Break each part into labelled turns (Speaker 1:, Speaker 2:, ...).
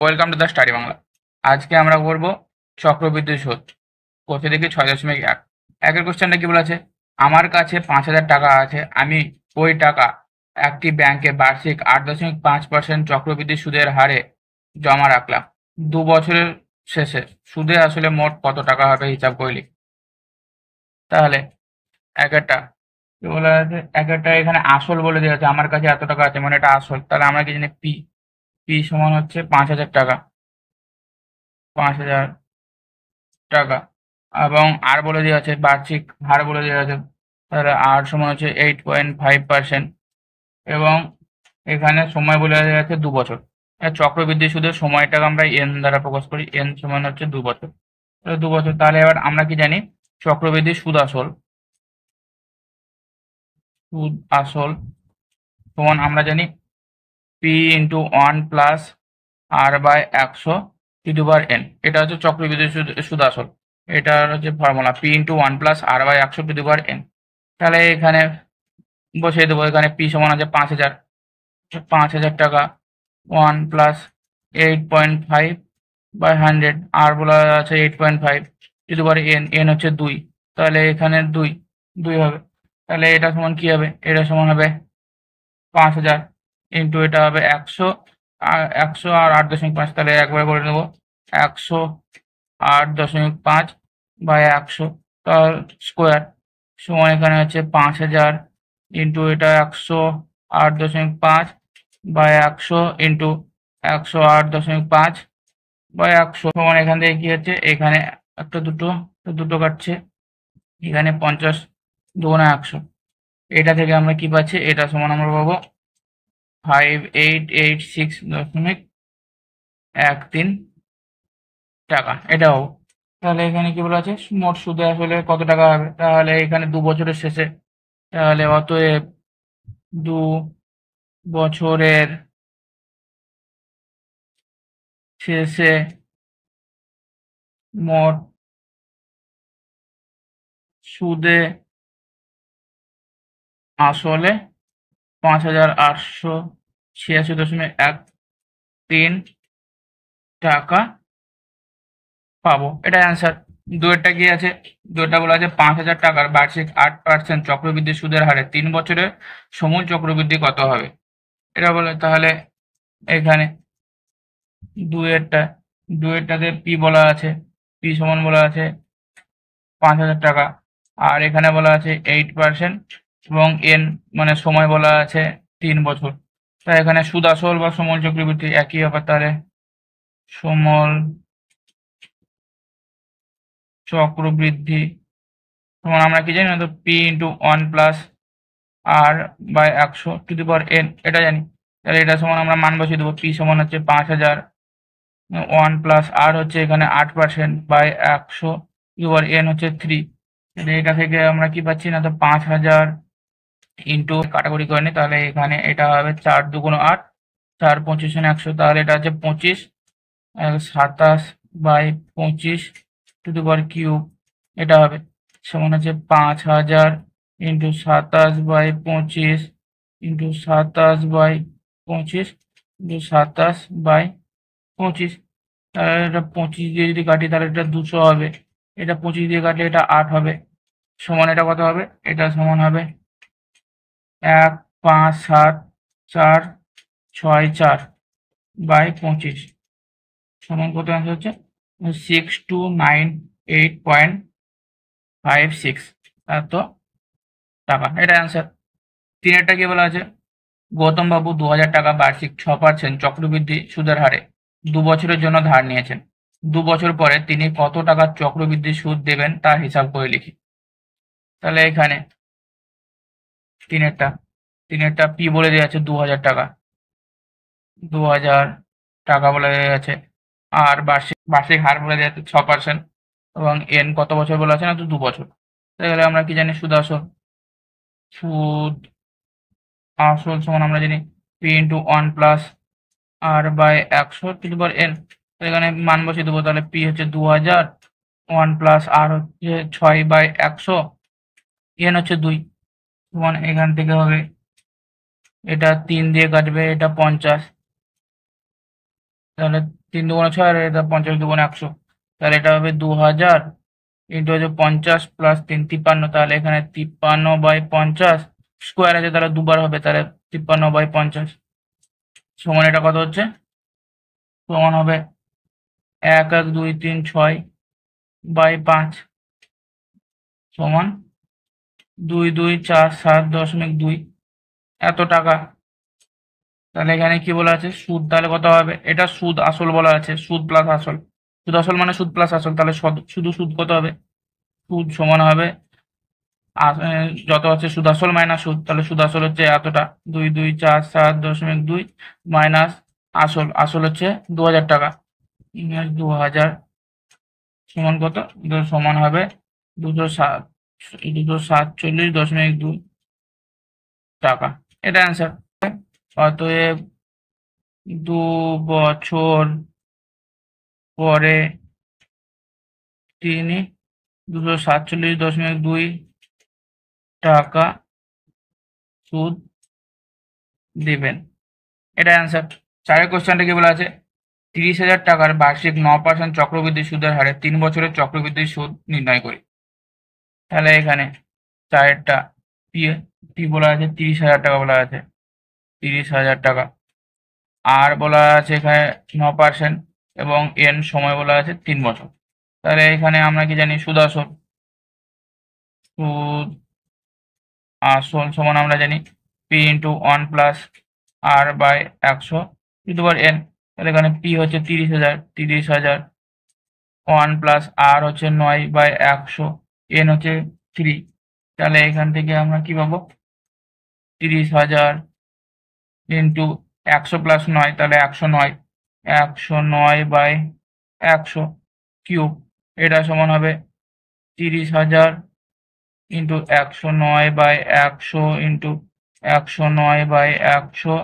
Speaker 1: Welcome to the study Bangla. আজকে আমরা করব চক্রবৃদ্ধি সুদ। কোষে দেখি 6.1 একের কোশ্চেনটা কি বলেছে, আমার কাছে 5,000 টাকা আছে, আমি ওই টাকা একটি ব্যাংকে বার্ষিক 8.5% চক্রবৃদ্ধি সুদের হারে জমা রাখলাম। 2 বছরের শেষে সুদে আসলে মোট কত টাকা হবে হিসাব করলি। তাহলে একটা কি বলা আছে, একটা এখানে আসল বলে দেওয়া আছে, আমার কাছে এত টাকা আছে মানে এটা আসল। তাহলে আমরা কি জানি, পি পি সমান হচ্ছে 5,000 টাকা, 5,000 টাকা। এবং আর বলে দেওয়া আছে বার্ষিক হার বলে দেওয়া আছে, তাহলে আর সমান হচ্ছে 8.5%। এবং এখানে সময় বলে দেওয়া আছে 2 বছর। চক্রবৃদ্ধি সুদের সময়টাকে আমরা এন দ্বারা প্রকাশ করি, এন সমান হচ্ছে 2 বছর। তাহলে 2 বছর। তাহলে এবার আমরা কি জানি, চক্রবৃদ্ধি সুদ আসল সমান আমরা জানি পি ইন্টু 1 + r/100 এটা হচ্ছে চক্রবৃদ্ধি সুদ আসল। এটা হচ্ছে ফর্মুলা, পি ইন্টু 1 + r/100 তাহলে এখানে বসিয়ে দেবো। এখানে পি সমান আছে 5,000, 5,000 টাকা 1 + 8.5/100, আর বলা আছে 8.5 এন হচ্ছে 2, তাহলে এখানে 2 হবে। তাহলে এটা সমান কি হবে, এটা সমান হবে 5,000 ইন্টু এটা হবে 100, আর 100 আর 8.5, তাহলে একবার করে নেবো। 108.5/100 তার স্কোয়ার সমান এখানে হচ্ছে 5,000 ইন্টু এটা 108.5/100 ইন্টু 108.5/100 সমান এখান থেকে কি হচ্ছে, এখানে একটা দুটো কাটছে, এখানে 50 দুগুণে 100। এটা থেকে আমরা কি পাচ্ছি, এটা সমান আমরা পাবো 5886.13 টাকা, এটাও। তাহলে এখানে কি বলা আছে, মোট সুদে আসলে কত টাকা হবে, তাহলে এখানে 2 বছরের শেষে, তাহলে অতএব 2 বছরের শেষে মোট সুদে আসলে 5,886.13 টাকা পাবো। এটা অ্যান্সার। দুয়েরটা কি আছে, দুয়েরটা বলা আছে 5,000 টাকার বার্ষিক 8% চক্রবৃদ্ধি সুদের হারে 3 বছরে সমূল চক্রবৃদ্ধি কত হবে, এটা বলে। তাহলে এখানে দুয়েরটাতে পি বলা আছে, পি সমান বলা আছে 5,000 টাকা, আর এখানে বলা আছে 8%, এবং এন মানে সময় বলা আছে 3 বছর। তাই এখানে সুদ আসল বা সমূল চক্রবৃদ্ধি একই ব্যাপার, তাহলে সমূল চক্রবৃদ্ধি সমান আমরা কি জানি না, তো পি ইন্টু 1 + r/100 এটা জানি। তাহলে এটা সমান আমরা মান বসিয়ে দেবো, পি সমান হচ্ছে 5,000, 1 + r হচ্ছে এখানে 8%/100 এন হচ্ছে 3। তাহলে এটা থেকে আমরা কি পাচ্ছি না, তো 5,000 ইন্টু কাটাকুটি করে নিই, তাহলে এখানে এটা হবে 4 2 8, 4 25 100, তাহলে এটা হচ্ছে 25, 27/25 এটা হবে সমান হচ্ছে 5,000 ইন্টু 27/25 ইন্টু 27/25 ইন্টু 27/25। তাহলে এটা 25 দিয়ে যদি কাটি তাহলে এটা 200 হবে, এটা 25 দিয়ে কাটলে এটা 8 হবে, সমান এটা কত হবে, এটা সমান হবে 1,5,7,4,6,4/25 সমান কত অ্যান্সার হচ্ছে 6298.56 এত টাকা, এটা অ্যান্সার। তিনেরটা কি বলা আছে, গৌতম বাবু 2,000 টাকা বার্ষিক 6% চক্রবৃদ্ধি সুদের হারে 2 বছরের জন্য ধার নিয়েছেন। 2 বছর পরে তিনি কত টাকার চক্রবৃদ্ধি সুদ দেবেন তার হিসাব করে লিখি। তাহলে এখানে তিনেরটা পি বলে দেওয়া আছে 2,000 টাকা, 2,000 টাকা বলে দেওয়া আছে, আর বার্ষিক হার বলে দেওয়া আছে 6%, এবং এন কত বছর বলা আছে না, তো 2 বছর। তাহলে আমরা কি জানি, সুদ আসল সমান আমরা জানি পি ইন্টু 1 + r/100 এখানে মান বসিয়ে দেবো, তাহলে পি হচ্ছে 2,000, 1 + r হচ্ছে 6/100, এন হচ্ছে 2 সমান এখান থেকে হবে এটা 3 দিয়ে কাটবে, এটা 50, তাহলে তিন দুগুণে 6 আর এটা 50 দুগুণে 100, তাহলে এটা হবে 2000 ইন্টু হচ্ছে 50 প্লাস 3 53, তাহলে এখানে 53/50 স্কোয়ার আছে, তাহলে দুবার হবে, তাহলে 53/50 সমান এটা কত হচ্ছে, সমান হবে 112336/5 সমান 2247.2 এত টাকা। তাহলে এখানে কি বলা আছে, সুদ তাহলে কত হবে, এটা সুদ আসল বলা আছে, সুদ প্লাস আসল, সুদ আসল মানে সুদ প্লাস আসল, তাহলে শুধু সুদ কত হবে, সুদ সমান হবে যত হচ্ছে সুদ আসল মাইনাস সুদ, তাহলে সুদ আসল হচ্ছে এতটা 2247.2 মাইনাস আসল, আসল হচ্ছে 2000 টাকা, 2000 সমান কত, সমান হবে 247.2 টাকা, এটা অ্যান্সার। অতএব 2 বছর পরে তিনি 247.2 টাকা সুদ দিবেন, এটা অ্যান্সার। চারের কোশ্চেনটা কি বলা আছে, 30,000 টাকার বার্ষিক 9% চক্রবৃদ্ধি সুদের হারে 3 বছরের চক্রবৃদ্ধি সুদ নির্ণয় করি। তাহলে এখানে চারেরটা পি বলা আছে 30,000 টাকা বলা আছে, 30,000 টাকা, আর বলা আছে এখানে 9% এবং এন সময় বলা আছে 3 বছর। তাহলে এখানে আমরা কি জানি, সুদ আসল, সুদ আসল সমান আমরা জানি P into 1 plus R by 100 to power N. তাহলে এখানে পি হচ্ছে 30,000 1 প্লাস আর হচ্ছে 9/100, এন হচ্ছে 3, তাহলে এখান থেকে আমরা কি পাবো, 30,000 ইন্টু 100 প্লাস 9, তাহলে 109, 109/100 কিউব, এটা সমান হবে 30,000 ইন্টু 109/100 ইন্টু 109/100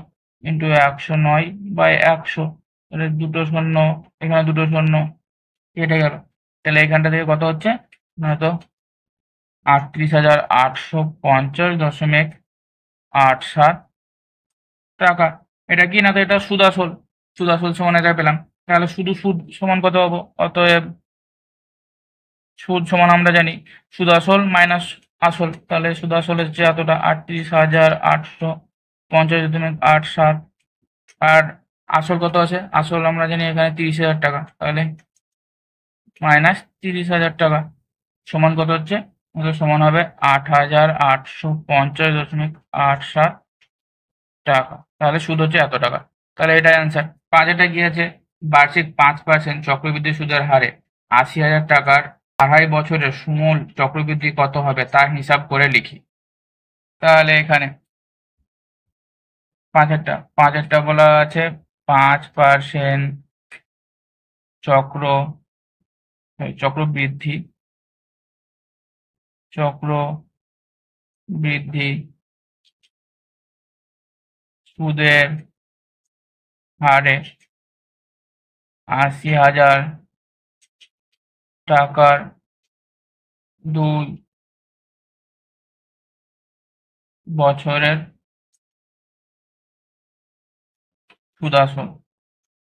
Speaker 1: ইন্টু 109/100, তাহলে দুটো শূন্য, এখানে দুটো শূন্য কেটে গেল, তাহলে এখানটা থেকে কত হচ্ছে না তো 38,850.87 টাকা। এটা কি না তো এটা সুদ আসল, সুদ আসল সমান এটা পেলাম, তাহলে শুধু সুদ সমান কত পাবো, অতএব সুদ সমান আমরা জানি সুদ আসল মাইনাস আসল, তাহলে সুদ আসল হচ্ছে এতটা 38,850.87, আর আসল কত আছে, আসল আমরা জানি এখানে 30,000 টাকা, তাহলে মাইনাস 30,000 টাকা সমান কত হচ্ছে, সমান হবে 8,850.87 টাকা, তাহলে সুদ হচ্ছে এত টাকা, তাহলে এটা অ্যান্সার। পাঁচেরটা কি আছে, বার্ষিক 5% চক্রবৃদ্ধি সুদের হারে 80,000 টাকার 2.5 বছরের সমূল চক্রবৃদ্ধি কত হবে তা হিসাব করে লিখি। তাহলে এখানে পাঁচেরটা বলা আছে 5% চক্রবৃদ্ধি সুদের হারে 80,000 টাকার 2 বছরের সুদ আসল,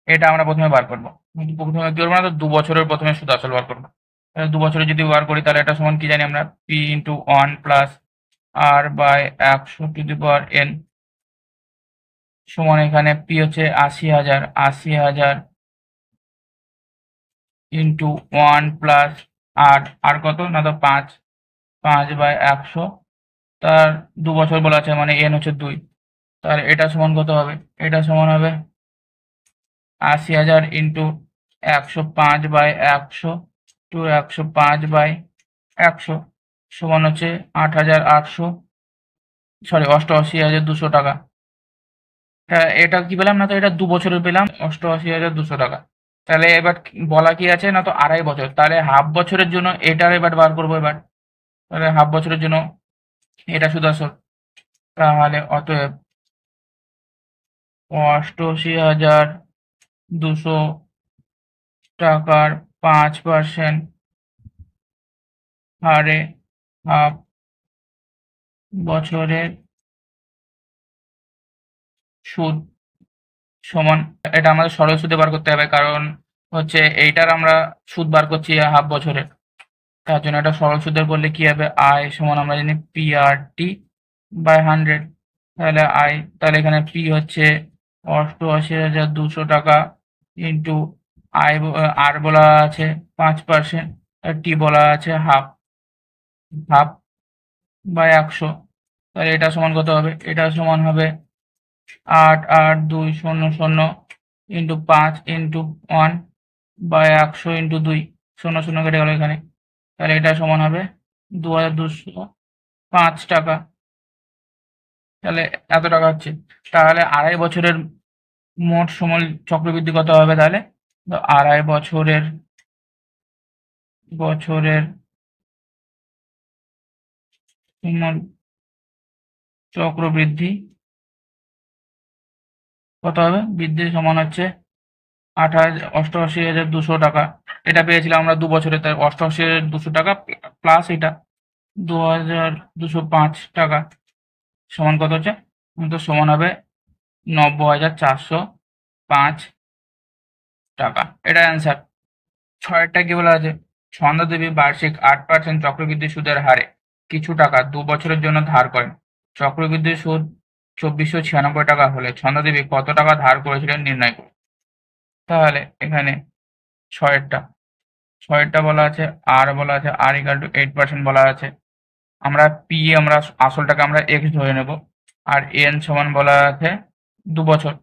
Speaker 1: এটা আমরা প্রথমে বার করবো, প্রথমে কি করবো না তো 2 বছরের প্রথমে সুদ আসল বার করবো, 2 বছরে যদি বার করি তাহলে এটা সমান কি জানি আমরা, P into 1 plus R by 100 to the power N সমান এখানে পি হচ্ছে 80,000 ইন্টু 1 প্লাস আর কত না তো 5/100, তার 2 বছর বলা আছে মানে এন হচ্ছে 2, তাহলে এটা সমান কত হবে, এটা সমান হবে 80,000 ইন্টু 105/100 টু 105/100 সমান হচ্ছে 88,200 টাকা। এটা কি পেলাম না তো এটা 2 বছরের পেলাম 88,200 টাকা। তাহলে এবার বলা কি আছে না তো 2.5 বছর, তাহলে হাফ বছরের জন্য এটার এবার বার করবো, এবার তাহলে হাফ বছরের জন্য এটা সুদ আসল, তাহলে অতএব 88,200 টাকার 5% হারে হাফ বছরের সুদ সমান, এটা আমাদের সরল সুদে বার করতে হবে, কারণ হচ্ছে এইটার আমরা সুদ বার করছি হাফ বছরের, তার জন্য এটা সরল সুদের করলে কি হবে, আই সমান আমরা জানি PRT বাই 100। তাহলে আই, তাহলে এখানে পি হচ্ছে 88,200 টাকা ইন্টু আই, আর বলা আছে 5%, আর টি বলা আছে হাফ, হাফ বাই 100। তাহলে এটা সমান কত হবে, এটা সমান হবে 88200 ইন্টু 5 ইন্টু 1 বাই 100 ইন্টু 2, 0 কেটে গেল এখানে। তাহলে এটা সমান হবে 2205 টাকা। তাহলে এত টাকা হচ্ছে। তাহলে আড়াই বছরের মোট সময় চক্রবৃদ্ধি কত হবে, তাহলে আড়াই বছরের চক্রবৃদ্ধি কত হবে, বৃদ্ধি সমান হচ্ছে 88,200 টাকা। এটা পেয়েছিলাম আমরা 2 বছরে, তাই 88,200 টাকা প্লাস এটা 2,205 টাকা সমান কত হচ্ছে, তো সমান হবে 90,405 টাকা। এটা অ্যান্সার। ছয়টা কি বলা আছে, ছন্দদেবী বার্ষিক 8% চক্রবৃদ্ধি সুদের হারে কিছু টাকা 2 বছরের জন্য ধার করেন। চক্রবৃদ্ধি সুদ 2,496 টাকা হলে ছন্দদেবী কত টাকা ধার করেছিলেন নির্ণয় করুন। তাহলে এখানে ছয়েরটা বলা আছে, আর বলা আছে আর ইকাল টু 8% বলা আছে। আমরা পি, আমরা আসলটাকে আমরা এক্স ধরে নেব, আর এন সমান বলা আছে 2 বছর।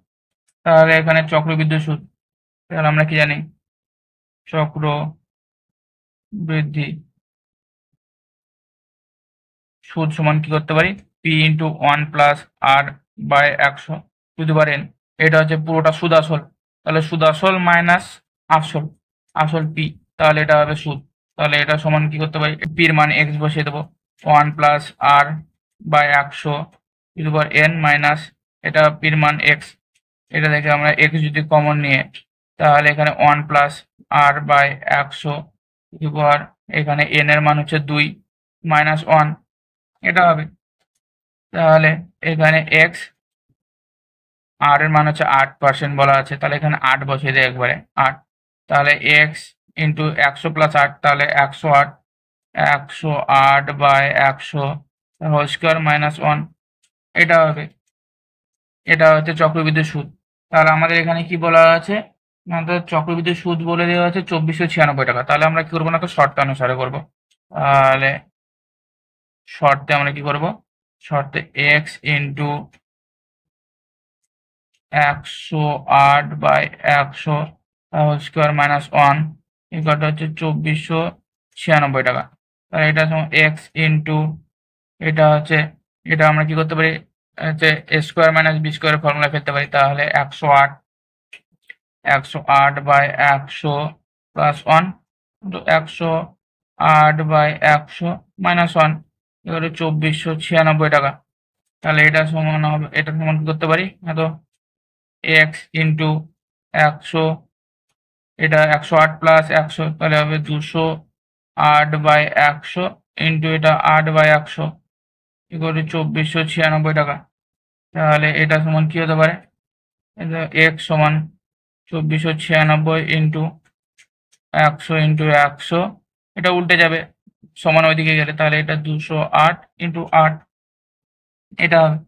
Speaker 1: তাহলে এখানে চক্রবৃদ্ধি সুদ, তাহলে আমরা কি জানি, চক্রবৃদ্ধি সুদ সমান কি করতে পারি, P into 1 plus R by 100 to the power N. এটা হচ্ছে পুরোটা সুদ আসল, তাহলে সুদ আসল মাইনাস আসল, আসল পি, তাহলে এটা হবে সুদ। তাহলে এটা সমান কি করতে পারি, পির মান এক্স বসিয়ে দেবো, 1 plus R by 100 to the power N minus এটা পির মান এক্স। এটা থেকে আমরা এক্স যদি কমন নিয়ে, তাহলে এখানে 1 plus R by 100 to the power, এখানে এন এর মান হচ্ছে 2 মাইনাস 1, এটা হবে। তাহলে এখানে এক্স, আর এর মান হচ্ছে 8% বলা আছে, তাহলে এখানে 8 বসিয়ে দেয় একবারে 8। তাহলে এক্স ইন্টু 100 প্লাস 8, তাহলে 108, 108 বাই 100 হোল স্কোয়ার মাইনাস 1, এটা হবে। এটা হচ্ছে চক্রবৃদ্ধি সুদ। তাহলে আমাদের এখানে কি বলা আছে, আমাদের চক্রবৃদ্ধি সুদ বলে দেওয়া আছে 2,496 টাকা। তাহলে আমরা কি করবো না, তো শর্ত অনুসারে করবো। তাহলে শর্তে আমরা কি করব, শর্তে X into 108 by 100 whole square minus 1 ইকুয়ালটা হচ্ছে 2,496 টাকা। তাহলে এটা এক্স ইন্টু, এটা হচ্ছে, এটা আমরা কি করতে পারি, হচ্ছে এ স্কোয়ার মাইনাস বি স্কোয়ারের ফর্মুলা ফেলতে পারি। তাহলে 108 বাই 100 প্লাস 1, 108 বাই 100 মাইনাস 1 এবারে 2,496 টাকা। তাহলে এটা সমান হবে, এটা সমান কি করতে পারি, তো এক্স ইন্টু 100, এটা 108 প্লাস 100, তাহলে হবে 208 বাই 100 ইন্টু এটা 8 বাই 100 ইকুয়াল টু 2,496 টাকা। তাহলে এটা সমান কি হতে পারে, এক্স সমান 2,496 ইন্টু 100 ইন্টু 100, এটা উল্টে যাবে সমান ওইদিকে গেলে, তাহলে এটা 208 ইন্টু 8, এটা হবে।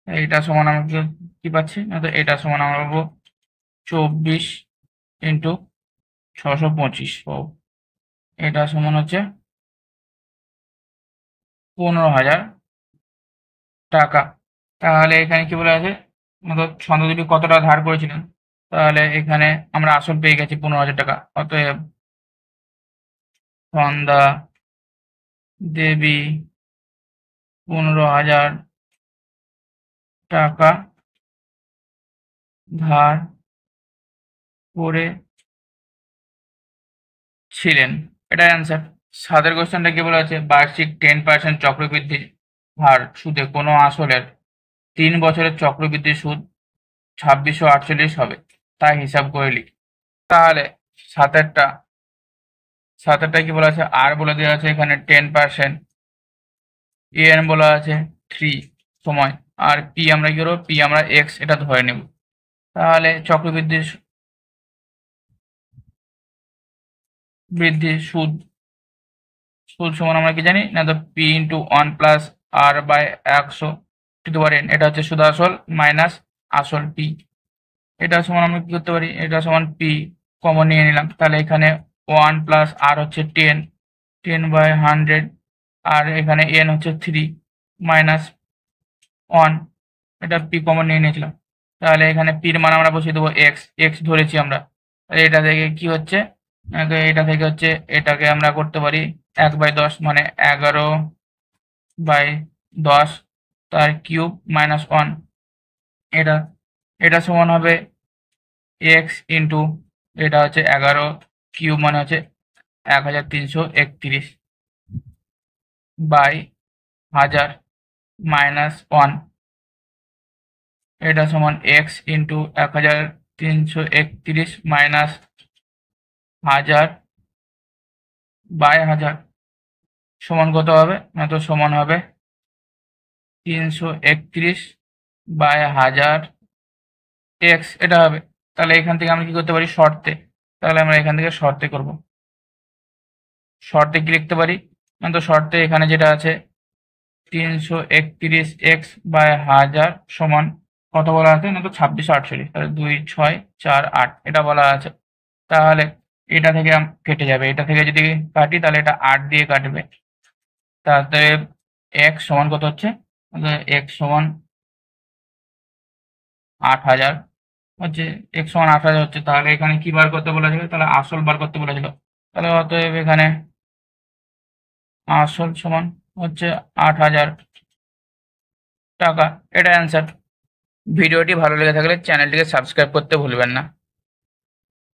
Speaker 1: এটা সমান আমরা কি পাচ্ছি, না তো এটা সমান আমরা পাবো 24 ইন্টু 625, এটা সমান হচ্ছে 15,000 টাকা। তাহলে এখানে কি বলে আছে, ছন্দদেবী কত টাকা ধার করেছিলেন, তাহলে এখানে আমরা আসল পেয়ে গেছি 15,000 টাকা। অতএব ছন্দা দেবী 15,000 টাকা ধার করেছিলেন, এটা অ্যান্সার। 7 কোশ্চেনটা কি বলে আছে, বার্ষিক 10% চক্রবৃদ্ধি হার সুদে কোনো আসলের 3 বছরের চক্রবৃদ্ধি সুদ 2,648 হবে, তাই হিসাব করে লিখি। তাহলে সাতেরটা কি বলা আছে, আর বলে দেওয়া আছে এখানে 10%, এন বলা আছে 3 সময়, আর পি আমরা কি করবো, পি আমরা এক্স এটা ধরে নেব। তাহলে চক্রবৃদ্ধি সুদ সুদ সমান আমরা কি জানি না, তো পি ইন্টু 1+r/100 এটা হচ্ছে সুদ আসল মাইনাস আসল পি। এটা সমান আমরা কি করতে পারি, এটা সমান পি কমন নিয়ে নিলাম, তাহলে এখানে 1+r হচ্ছে 10 আর এখানে n হচ্ছে 3 মাইনাস 1, এটা পি কমন নিয়ে নিয়েছিলাম। তাহলে এখানে পির মান আমরা বসিয়ে দেবো এক্স ধরেছি আমরা। এটা থেকে কি হচ্ছে, এটা থেকে হচ্ছে এটাকে আমরা করতে পারি 1/10 মানে 11/10 তার কিউব মাইনাস 1। এটা এটা সমান হবে এক্স ইন্টু এটা হচ্ছে 11 কিউব মানে হচ্ছে 1331/1000 মাইনাস 1। এটা সমান এক্স ইন্টু 1331 মাইনাস 1000/1000 সমান কত হবে না, তো সমান হবে 331/1000 এক্স এটা হবে। তাহলে এখান থেকে আমরা কি করতে পারি শর্তে, তাহলে আমরা এখান থেকে শর্তে করব। শর্তে কি লিখতে পারি না, তো শর্তে এখানে যেটা আছে 331x/1000 সমান কত বলা আছে না, তো 2648, তাহলে 2 6 4 8 এটা বলা আছে। তাহলে এটা থেকে কেটে যাবে, এটা থেকে যদি কাটি তাহলে এটা 8 দিয়ে কাটবে, তাহলে x সমান কত হচ্ছে, x সমান 8000 হচ্ছে, x সমান 8000 হচ্ছে। তাহলে এখানে কি বার করতে বলা ছিল, তাহলে আসল বার করতে বলেছিল, তাহলে অতএব এখানে আসল সমান হচ্ছে 8000 টাকা। এটা অ্যান্সার। ভিডিওটি ভালো লেগে থাকলে চ্যানেলটিকে সাবস্ক্রাইব করতে ভুলবেন না।